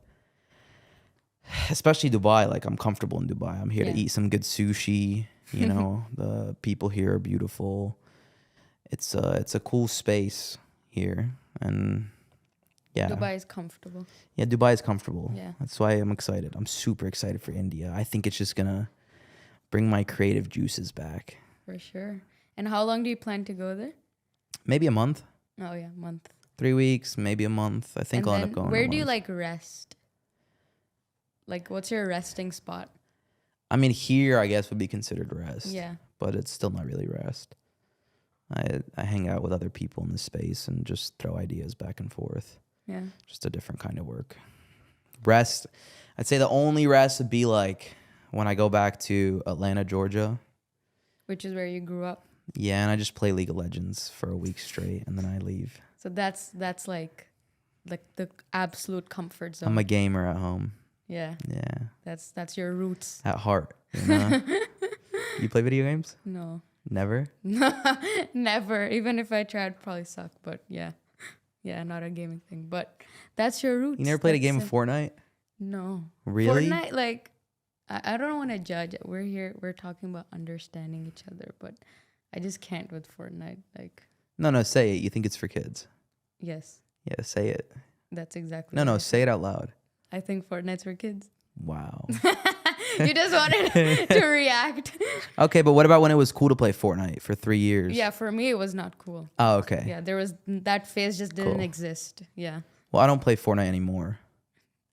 Speaker 2: especially Dubai, like I'm comfortable in Dubai. I'm here to eat some good sushi. The people here are beautiful. It's a cool space here, and yeah.
Speaker 1: Dubai is comfortable.
Speaker 2: Yeah, Dubai is comfortable.
Speaker 1: Yeah.
Speaker 2: That's why I'm excited. I'm super excited for India. I think it's just gonna bring my creative juices back.
Speaker 1: For sure. And how long do you plan to go there?
Speaker 2: Maybe a month.
Speaker 1: Oh yeah, month.
Speaker 2: 3 weeks, maybe a month. I think I'll end up going.
Speaker 1: Where do you like rest? Like, what's your resting spot?
Speaker 2: I mean, here I guess would be considered rest.
Speaker 1: Yeah.
Speaker 2: But it's still not really rest. I hang out with other people in the space and just throw ideas back and forth.
Speaker 1: Yeah.
Speaker 2: Just a different kind of work. Rest, I'd say the only rest would be like when I go back to Atlanta, Georgia.
Speaker 1: Which is where you grew up.
Speaker 2: Yeah, and I just play League of Legends for a week straight and then I leave.
Speaker 1: So that's like the absolute comfort zone.
Speaker 2: I'm a gamer at home.
Speaker 1: Yeah.
Speaker 2: Yeah.
Speaker 1: That's your roots.
Speaker 2: At heart. You play video games?
Speaker 1: No.
Speaker 2: Never?
Speaker 1: Never. Even if I tried, I'd probably suck. But yeah. Yeah, not a gaming thing. But that's your roots.
Speaker 2: You never played a game of Fortnite?
Speaker 1: No.
Speaker 2: Really?
Speaker 1: Fortnite, like, I don't want to judge. We're talking about understanding each other, but I just can't with Fortnite. Like.
Speaker 2: No, say it. You think it's for kids?
Speaker 1: Yes.
Speaker 2: Yeah, say it.
Speaker 1: That's exactly.
Speaker 2: No, say it out loud.
Speaker 1: I think Fortnite's for kids.
Speaker 2: Wow.
Speaker 1: You just wanted to react.
Speaker 2: Okay, but what about when it was cool to play Fortnite for 3 years?
Speaker 1: Yeah, for me it was not cool.
Speaker 2: Oh, okay.
Speaker 1: Yeah, that phase just didn't exist. Yeah.
Speaker 2: Well, I don't play Fortnite anymore.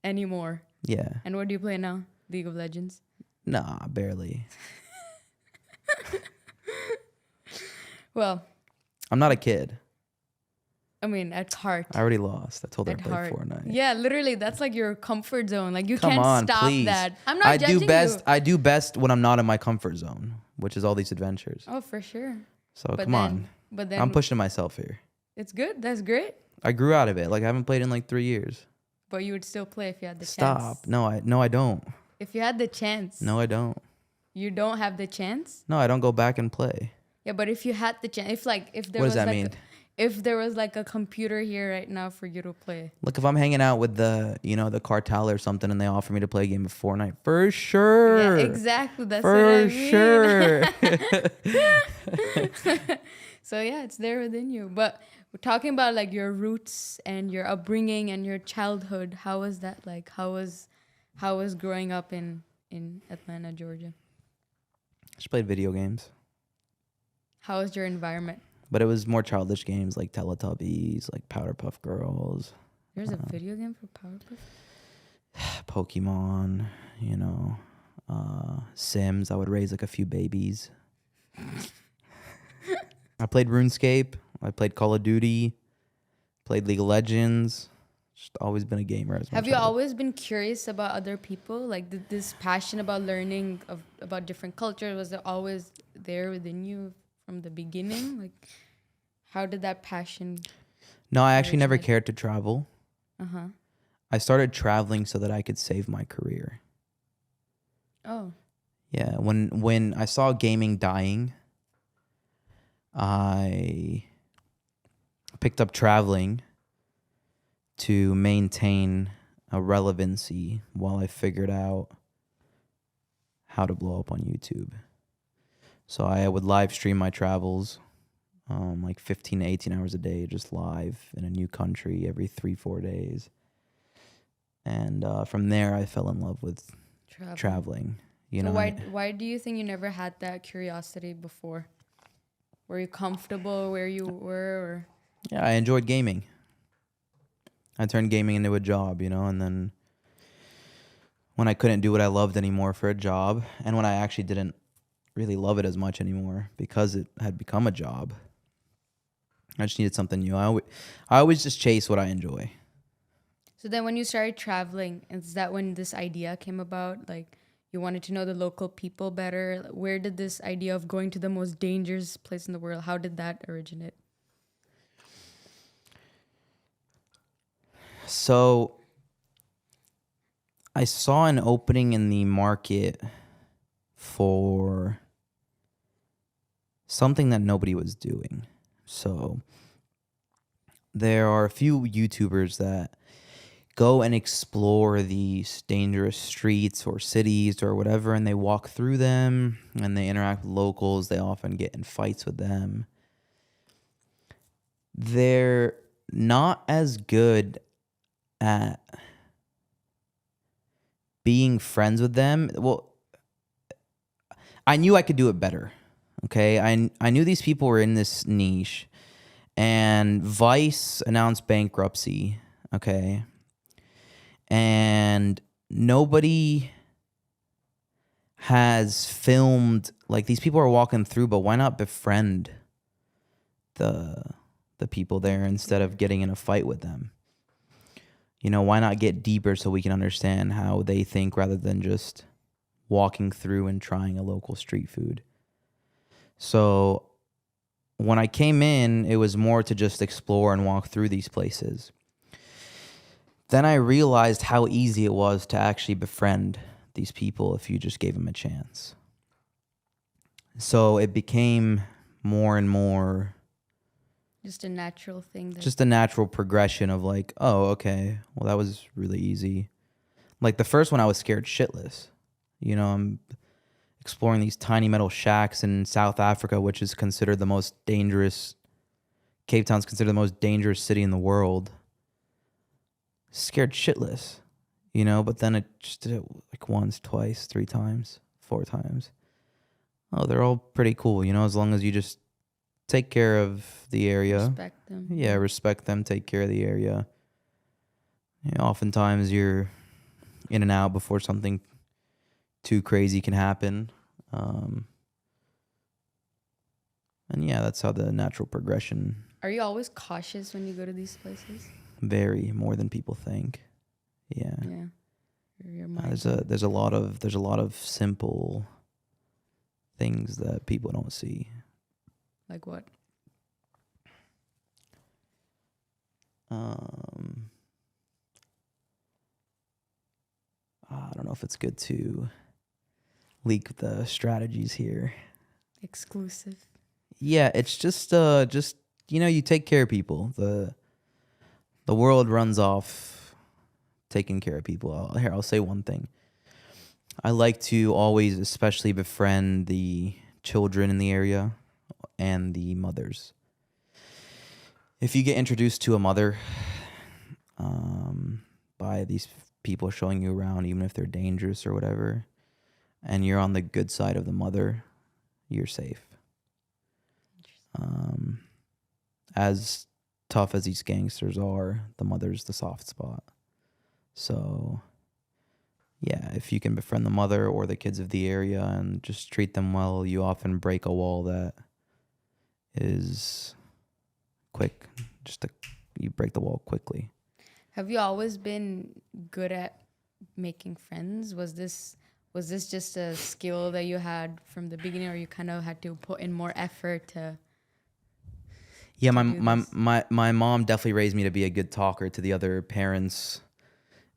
Speaker 1: Anymore.
Speaker 2: Yeah.
Speaker 1: And what do you play now? League of Legends?
Speaker 2: Nah, barely.
Speaker 1: Well,
Speaker 2: I'm not a kid.
Speaker 1: I mean, at heart.
Speaker 2: I already lost. I told her I
Speaker 1: At
Speaker 2: played
Speaker 1: heart.
Speaker 2: Fortnite.
Speaker 1: Yeah, literally, that's like your comfort zone. Like, you
Speaker 2: Come
Speaker 1: can't
Speaker 2: on,
Speaker 1: stop
Speaker 2: please.
Speaker 1: that. I'm not judging you.
Speaker 2: I do best when I'm not in my comfort zone, which is all these adventures.
Speaker 1: Oh, for sure.
Speaker 2: So come on.
Speaker 1: But then
Speaker 2: I'm pushing myself here.
Speaker 1: it's good. That's great.
Speaker 2: I grew out of it. Like I haven't played in like 3 years.
Speaker 1: But you would still play if you had the chance.
Speaker 2: Stop. No, I don't.
Speaker 1: If you had the chance.
Speaker 2: No, I don't.
Speaker 1: You don't have the chance?
Speaker 2: No, I don't go back and play.
Speaker 1: Yeah, but if you had the chance, if there
Speaker 2: What does
Speaker 1: was
Speaker 2: that
Speaker 1: like
Speaker 2: mean?
Speaker 1: if there was like a computer here right now for you to play.
Speaker 2: Look, if I'm hanging out with the cartel or something and they offer me to play a game of Fortnite, for sure.
Speaker 1: Yeah, exactly. That's
Speaker 2: for
Speaker 1: what I mean.
Speaker 2: sure.
Speaker 1: So yeah, it's there within you. But we're talking about like your roots and your upbringing and your childhood. How was that like? How was growing up in Atlanta, Georgia?
Speaker 2: Just played video games.
Speaker 1: How was your environment?
Speaker 2: But it was more childish games like Teletubbies, like Powderpuff Girls,
Speaker 1: There's a video game for Powerpuff?
Speaker 2: Pokemon, Sims. I would raise like a few babies. I played RuneScape. I played Call of Duty. Played League of Legends. Just always been a gamer.
Speaker 1: Have you always been curious about other people? Like this passion about learning about different cultures, was it always there within you from the beginning? Like, how did that passion?
Speaker 2: No, I actually never cared to travel.
Speaker 1: Uh-huh.
Speaker 2: I started traveling so that I could save my career.
Speaker 1: Oh.
Speaker 2: Yeah, when I saw gaming dying, I picked up traveling to maintain a relevancy while I figured out how to blow up on YouTube. So I would live stream my travels, like 15 to 18 hours a day, just live in a new country every 3-4 days. And from there, I fell in love with traveling.
Speaker 1: Why do you think you never had that curiosity before? Were you comfortable where you were? Or?
Speaker 2: Yeah, I enjoyed gaming. I turned gaming into a job, and then when I couldn't do what I loved anymore for a job, and when I actually didn't really love it as much anymore because it had become a job, I just needed something new. I always just chase what I enjoy.
Speaker 1: So then when you started traveling, is that when this idea came about? Like, you wanted to know the local people better? Where did this idea of going to the most dangerous place in the world, how did that originate?
Speaker 2: So I saw an opening in the market for something that nobody was doing. So there are a few YouTubers that go and explore these dangerous streets or cities or whatever, and they walk through them and they interact with locals. They often get in fights with them. They're not as good at being friends with them. Well, I knew I could do it better. Okay, I knew these people were in this niche, and Vice announced bankruptcy. Okay, and nobody has filmed, like, these people are walking through, but why not befriend the people there instead of getting in a fight with them? Why not get deeper so we can understand how they think rather than just walking through and trying a local street food? So when I came in, it was more to just explore and walk through these places. Then I realized how easy it was to actually befriend these people if you just gave them a chance. So it became more and more
Speaker 1: just a natural thing.
Speaker 2: Just a natural progression of like, oh, okay, well, that was really easy. Like the first one, I was scared shitless. I'm exploring these tiny metal shacks in South Africa, which is considered the most dangerous. Cape Town's considered the most dangerous city in the world. Scared shitless, but then it just did it like once, twice, 3 times, 4 times. Oh, they're all pretty cool, as long as you just take care of the area.
Speaker 1: Respect them.
Speaker 2: Yeah, respect them, take care of the area. Oftentimes you're in and out before something too crazy can happen. And yeah, that's how the natural progression
Speaker 1: Are you always cautious when you go to these places?
Speaker 2: vary more than people think. Yeah.
Speaker 1: Yeah. Your mind.
Speaker 2: There's a lot of simple things that people don't see.
Speaker 1: Like what?
Speaker 2: I don't know if it's good to leak the strategies here.
Speaker 1: Exclusive.
Speaker 2: Yeah, it's just you take care of people. The world runs off taking care of people. I'll say one thing. I like to always especially befriend the children in the area and the mothers. If you get introduced to a mother by these people showing you around, even if they're dangerous or whatever, and you're on the good side of the mother, you're safe. As tough as these gangsters are, the mother's the soft spot. So, yeah, if you can befriend the mother or the kids of the area and just treat them well, you often break a wall that is quick. You break the wall quickly.
Speaker 1: Have you always been good at making friends? Was this just a skill that you had from the beginning, or you kind of had to put in more effort to?
Speaker 2: Yeah, my mom definitely raised me to be a good talker to the other parents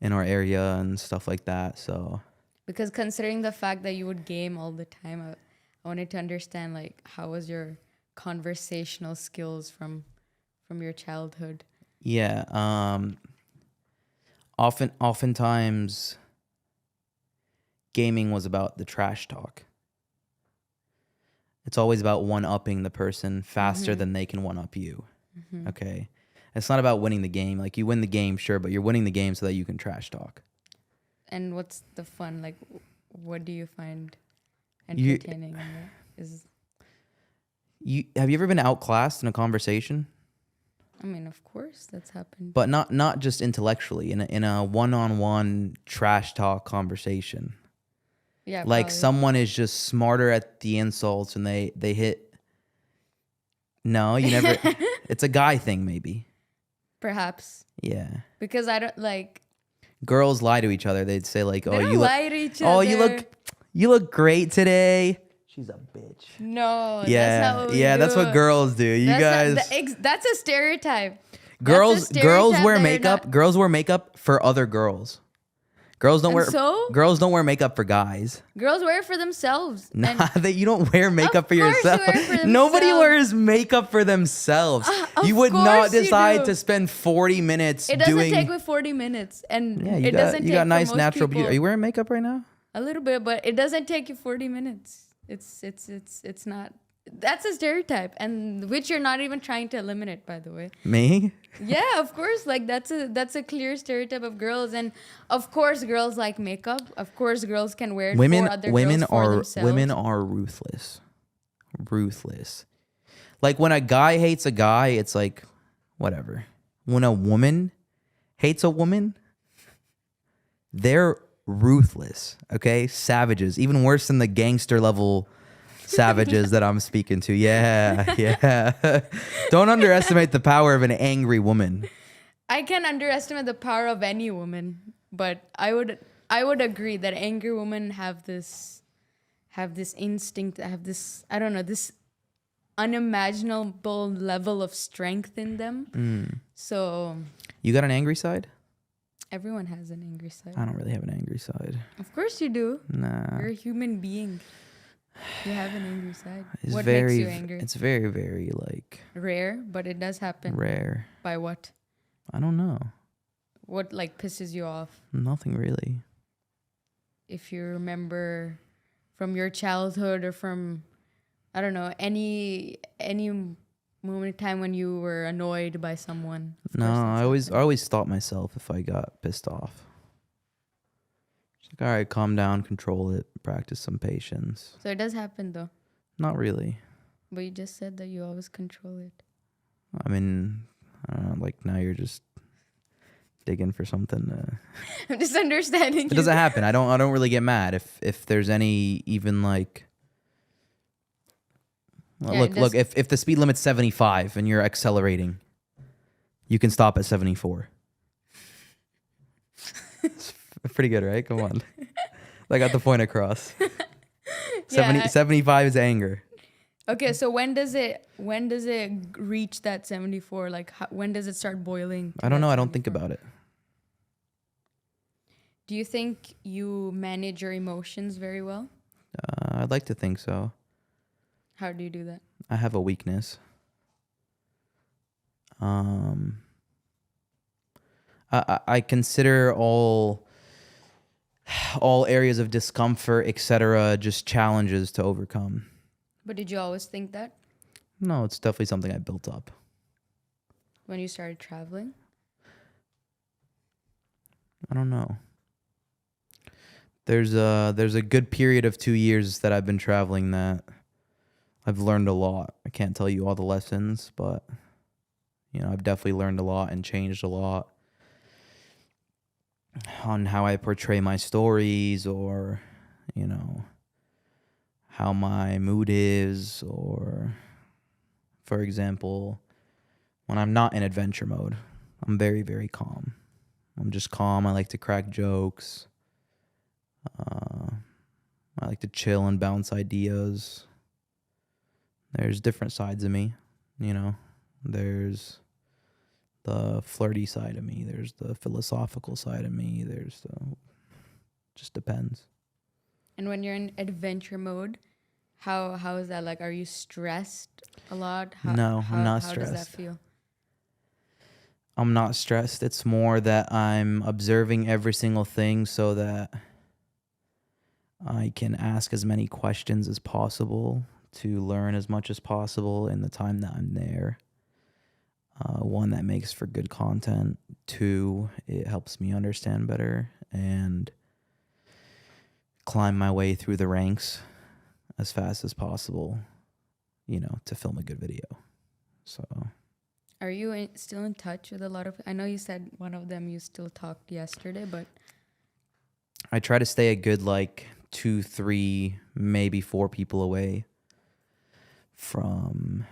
Speaker 2: in our area and stuff like that. So,
Speaker 1: because considering the fact that you would game all the time, I wanted to understand, like, how was your conversational skills from your childhood?
Speaker 2: Yeah, oftentimes gaming was about the trash talk. It's always about one-upping the person faster than they can one-up you. Okay? It's not about winning the game. Like, you win the game, sure, but you're winning the game so that you can trash talk.
Speaker 1: And what's the fun? Like, what do you find entertaining in that?
Speaker 2: Have you ever been outclassed in a conversation?
Speaker 1: I mean, of course, that's happened.
Speaker 2: But not just intellectually, in a one-on-one trash talk conversation.
Speaker 1: Yeah,
Speaker 2: like
Speaker 1: probably.
Speaker 2: Someone is just smarter at the insults and they hit. No, you never. It's a guy thing, maybe.
Speaker 1: Perhaps.
Speaker 2: Yeah.
Speaker 1: Because I don't like.
Speaker 2: Girls lie to each other. They'd say like,
Speaker 1: They
Speaker 2: "Oh,
Speaker 1: don't lie to each
Speaker 2: oh,
Speaker 1: other.
Speaker 2: you look great today." She's a bitch.
Speaker 1: No,
Speaker 2: Yeah,
Speaker 1: that's not what we do.
Speaker 2: that's what girls do. You
Speaker 1: That's a stereotype.
Speaker 2: Girls wear makeup. Girls wear makeup for other girls. Girls don't wear makeup for guys.
Speaker 1: Girls wear it for themselves.
Speaker 2: Nah, you don't wear makeup for yourself.
Speaker 1: You wear it for
Speaker 2: Nobody
Speaker 1: themselves.
Speaker 2: wears makeup for themselves.
Speaker 1: Of
Speaker 2: You would not
Speaker 1: course you
Speaker 2: decide
Speaker 1: do.
Speaker 2: to spend 40 minutes
Speaker 1: It doesn't
Speaker 2: doing.
Speaker 1: take me 40 minutes, and
Speaker 2: Yeah,
Speaker 1: it doesn't take
Speaker 2: you got
Speaker 1: for
Speaker 2: nice
Speaker 1: most
Speaker 2: natural
Speaker 1: people
Speaker 2: beauty. Are you wearing makeup right now?
Speaker 1: a little bit, but it doesn't take you 40 minutes. It's not. That's a stereotype, and which you're not even trying to eliminate, by the way.
Speaker 2: Me?
Speaker 1: Yeah, of course. Like that's a clear stereotype of girls, and of course, girls like makeup. Of course, girls can wear it for other girls for themselves.
Speaker 2: Women are ruthless. Like when a guy hates a guy, it's like whatever. When a woman hates a woman, they're ruthless. Okay, savages. Even worse than the gangster level savages that I'm speaking to. Yeah. Don't underestimate the power of an angry woman.
Speaker 1: I can underestimate the power of any woman, but I would agree that angry women have this instinct, have this, I don't know, this unimaginable level of strength in them. So
Speaker 2: You got an angry side?
Speaker 1: everyone has an angry side.
Speaker 2: I don't really have an angry side.
Speaker 1: Of course you do.
Speaker 2: Nah.
Speaker 1: You're a human being. You have an angry side.
Speaker 2: It's
Speaker 1: What
Speaker 2: very,
Speaker 1: makes you angry?
Speaker 2: It's very, very like
Speaker 1: Rare, but it does happen.
Speaker 2: rare.
Speaker 1: By what?
Speaker 2: I don't know.
Speaker 1: What like pisses you off?
Speaker 2: Nothing really.
Speaker 1: If you remember from your childhood or from, I don't know, any moment in time when you were annoyed by someone. Of
Speaker 2: No,
Speaker 1: course that's
Speaker 2: I always stopped myself if I got pissed off. It's like, all right, calm down, control it, practice some patience.
Speaker 1: So it does happen though.
Speaker 2: Not really.
Speaker 1: But you just said that you always control it.
Speaker 2: I mean, I don't know, like now you're just digging for something.
Speaker 1: I'm just understanding
Speaker 2: It
Speaker 1: you.
Speaker 2: doesn't happen. I don't really get mad if there's any even like. Well,
Speaker 1: Yeah,
Speaker 2: look. If the speed limit's 75 and you're accelerating, you can stop at 74. It's pretty good, right? Come on. I got the point across. 75 is anger.
Speaker 1: Okay, so when does it reach that 74? Like when does it start boiling?
Speaker 2: I don't know. I don't think about it.
Speaker 1: Do you think you manage your emotions very well?
Speaker 2: I'd like to think so.
Speaker 1: How do you do that?
Speaker 2: I have a weakness. I consider all areas of discomfort, etc., just challenges to overcome.
Speaker 1: But did you always think that
Speaker 2: No, it's definitely something I built up.
Speaker 1: when you started traveling?
Speaker 2: I don't know. There's a good period of 2 years that I've been traveling that I've learned a lot. I can't tell you all the lessons, but I've definitely learned a lot and changed a lot on how I portray my stories, or how my mood is, or for example, when I'm not in adventure mode, I'm very, very calm. I'm just calm. I like to crack jokes. I like to chill and bounce ideas. There's different sides of me, There's the flirty side of me. There's the philosophical side of me. Just depends.
Speaker 1: And when you're in adventure mode, how is that like? Are you stressed a lot?
Speaker 2: No, I'm not
Speaker 1: How
Speaker 2: stressed.
Speaker 1: does that feel?
Speaker 2: I'm not stressed. It's more that I'm observing every single thing so that I can ask as many questions as possible to learn as much as possible in the time that I'm there. One, that makes for good content. Two, it helps me understand better and climb my way through the ranks as fast as possible, to film a good video. So,
Speaker 1: Are you still in touch with a lot of? I know you said one of them you still talked yesterday, but
Speaker 2: I try to stay a good 2, 3, maybe 4 people away from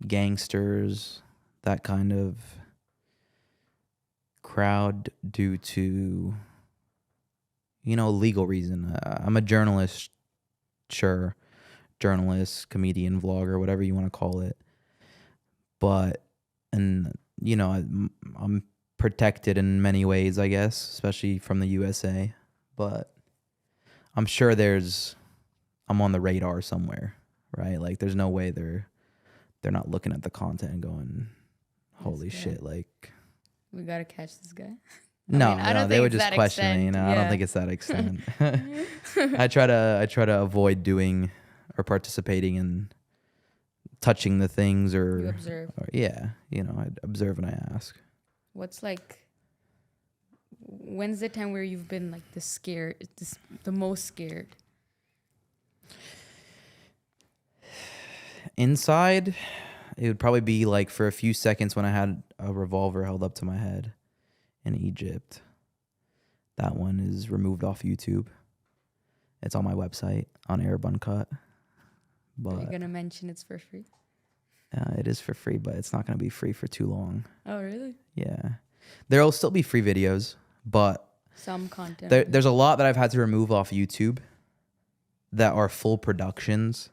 Speaker 2: gangsters, that kind of crowd, due to legal reason. I'm a journalist, sure, journalist, comedian, vlogger, whatever you want to call it, but I'm protected in many ways, I guess, especially from the USA, but I'm sure I'm on the radar somewhere, right? There's no way they're not looking at the content and going, holy shit,
Speaker 1: we gotta catch this guy.
Speaker 2: No, they would just question me. I don't think it's that extent. I try to avoid doing or participating in touching the things, or
Speaker 1: You observe.
Speaker 2: I observe and I ask.
Speaker 1: When's the time where you've been the most scared?
Speaker 2: Inside, it would probably be for a few seconds when I had a revolver held up to my head in Egypt. That one is removed off YouTube. It's on my website on Arab Uncut. But
Speaker 1: Are you gonna mention it's for free?
Speaker 2: It is for free, but it's not going to be free for too long.
Speaker 1: Oh, really?
Speaker 2: Yeah. There will still be free videos, but
Speaker 1: Some content.
Speaker 2: there's a lot that I've had to remove off YouTube that are full productions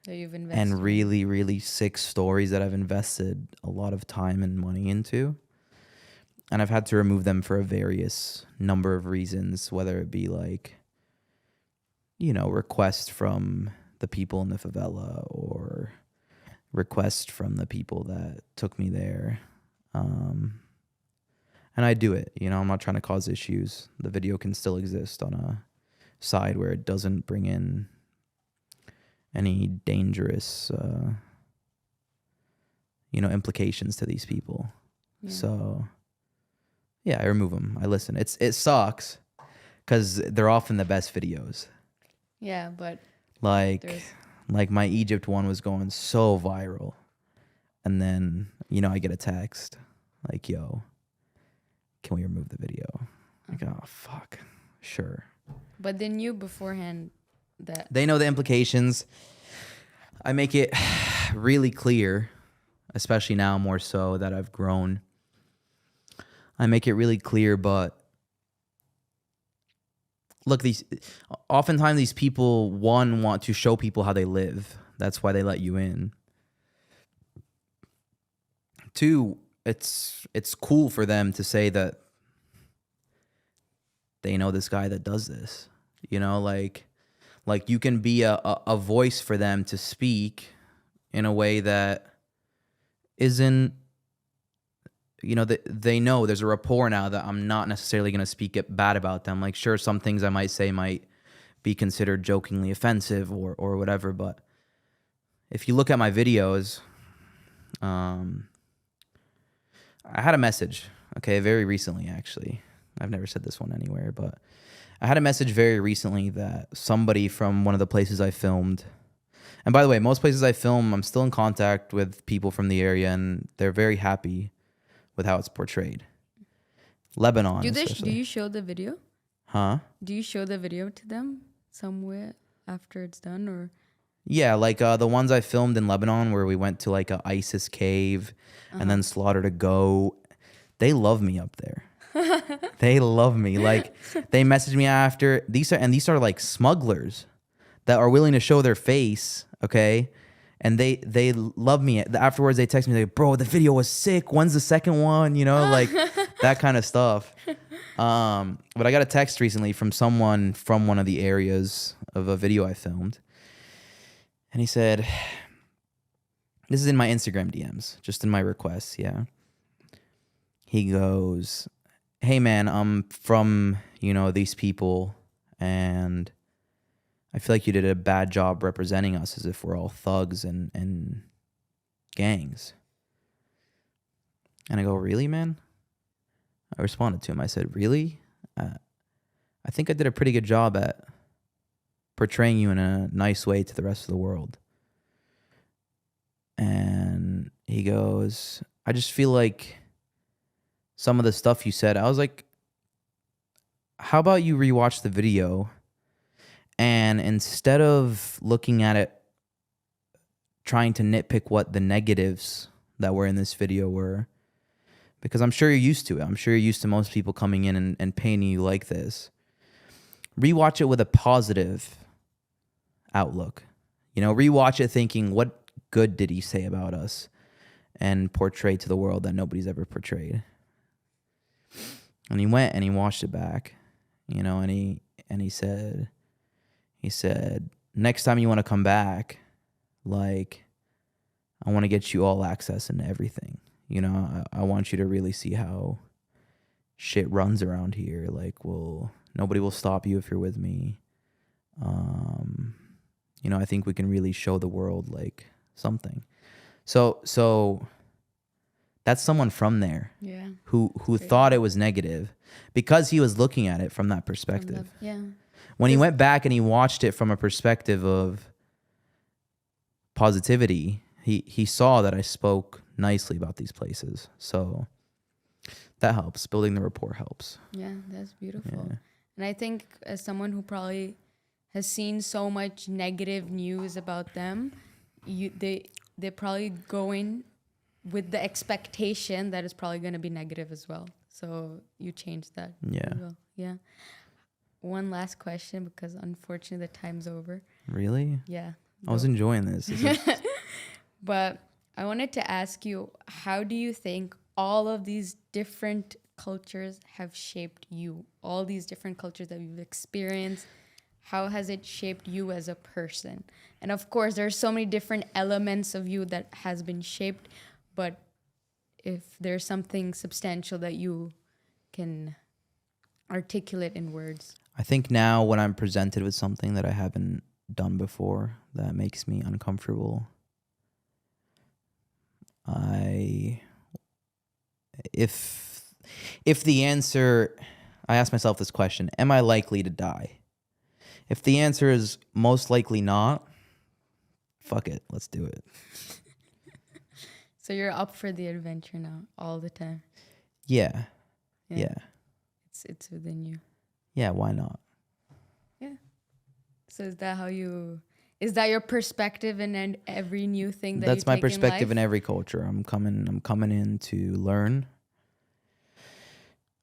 Speaker 1: that you've invested
Speaker 2: and really, really sick stories that I've invested a lot of time and money into. And I've had to remove them for a various number of reasons, whether it be request from the people in the favela or request from the people that took me there. And I do it, I'm not trying to cause issues. The video can still exist on a side where it doesn't bring in any dangerous, implications to these people. Yeah. So, I remove them. I listen. It sucks because they're often the best videos.
Speaker 1: Yeah, but
Speaker 2: my Egypt one was going so viral, and then I get a text yo, can we remove the video? Like, oh, fuck. Sure.
Speaker 1: But they knew beforehand that.
Speaker 2: They know the implications. I make it really clear, especially now more so that I've grown. I make it really clear, but look, oftentimes these people, one, want to show people how they live. That's why they let you in. Two, it's cool for them to say that they know this guy that does this. You know, like you can be a voice for them to speak in a way that isn't, you know, they know there's a rapport now that I'm not necessarily going to speak it bad about them. Like, sure, some things I might say might be considered jokingly offensive or whatever, but if you look at my videos, I had a message, okay, very recently, actually. I've never said this one anywhere, but I had a message very recently that somebody from one of the places I filmed, and by the way, most places I film, I'm still in contact with people from the area, and they're very happy with how it's portrayed. Lebanon,
Speaker 1: Do you show the video?
Speaker 2: Huh?
Speaker 1: Do you show the video to them somewhere after it's done, or?
Speaker 2: Yeah, like the ones I filmed in Lebanon where we went to like a ISIS cave and then slaughtered a goat. They love me up there. They love me. Like, they message me after. These are like smugglers that are willing to show their face, okay? And they love me. Afterwards, they text me, like, bro, the video was sick. When's the second one? You know, like that kind of stuff. But I got a text recently from someone from one of the areas of a video I filmed. And he said, this is in my Instagram DMs, just in my requests, yeah. He goes, hey, man, I'm from, you know, these people, and I feel like you did a bad job representing us as if we're all thugs and gangs. And I go, really, man? I responded to him. I said, really? I think I did a pretty good job at portraying you in a nice way to the rest of the world. And he goes, I just feel like some of the stuff you said, I was like, how about you rewatch the video, and instead of looking at it, trying to nitpick what the negatives that were in this video were, because I'm sure you're used to it. I'm sure you're used to most people coming in and painting you like this. Rewatch it with a positive outlook. You know, rewatch it thinking, what good did he say about us and portray to the world that nobody's ever portrayed? And he went and he watched it back, you know, and he said, next time you want to come back, like, I want to get you all access into everything. You know, I want you to really see how shit runs around here. Like, nobody will stop you if you're with me. You know, I think we can really show the world like something. So that's someone from there,
Speaker 1: Yeah.
Speaker 2: who thought it was negative because he was looking at it from that perspective.
Speaker 1: Yeah.
Speaker 2: When he went back and he watched it from a perspective of positivity, he saw that I spoke nicely about these places. So that helps. Building the rapport helps.
Speaker 1: Yeah, that's beautiful.
Speaker 2: Yeah.
Speaker 1: And I think as someone who probably has seen so much negative news about them, they're probably going with the expectation that it's probably going to be negative as well. So you change that.
Speaker 2: Yeah.
Speaker 1: As well. Yeah. One last question, because unfortunately the time's over.
Speaker 2: Really?
Speaker 1: Yeah.
Speaker 2: I was enjoying this.
Speaker 1: But I wanted to ask you, how do you think all of these different cultures have shaped you? All these different cultures that you've experienced, how has it shaped you as a person? And of course, there's so many different elements of you that has been shaped, but if there's something substantial that you can articulate in words.
Speaker 2: I think now when I'm presented with something that I haven't done before that makes me uncomfortable, if the answer, I ask myself this question, am I likely to die? If the answer is most likely not, fuck it, let's do it.
Speaker 1: So you're up for the adventure now all the time.
Speaker 2: Yeah. Yeah.
Speaker 1: It's within you.
Speaker 2: Yeah, why not?
Speaker 1: Yeah. So is that your perspective in every new thing that
Speaker 2: That's
Speaker 1: you
Speaker 2: my
Speaker 1: take
Speaker 2: perspective in
Speaker 1: life?
Speaker 2: every culture. I'm coming in to learn.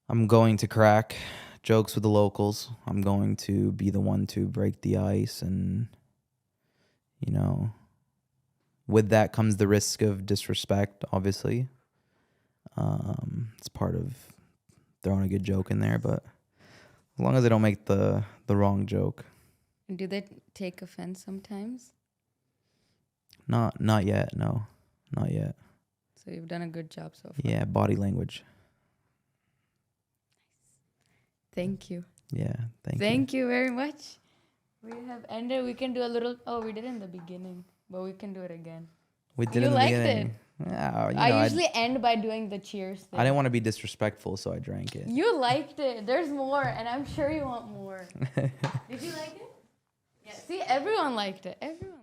Speaker 2: I'm going to crack jokes with the locals. I'm going to be the one to break the ice, and you know, with that comes the risk of disrespect, obviously. It's part of throwing a good joke in there, but as long as I don't make the wrong joke.
Speaker 1: And do they take offense sometimes?
Speaker 2: Not yet, no. Not yet.
Speaker 1: So you've done a good job so far.
Speaker 2: Yeah, body language.
Speaker 1: Thank you.
Speaker 2: Yeah, thank you.
Speaker 1: Thank you very much. We have ended. We can do a little. Oh, we did it in the beginning, but we can do it again.
Speaker 2: We did
Speaker 1: You
Speaker 2: in the
Speaker 1: liked
Speaker 2: beginning.
Speaker 1: it.
Speaker 2: Yeah,
Speaker 1: I usually end by doing the cheers thing.
Speaker 2: I didn't want to be disrespectful, so I drank it.
Speaker 1: You liked it. There's more, and I'm sure you want more. Did you like it? Yeah. See, everyone liked it. Everyone.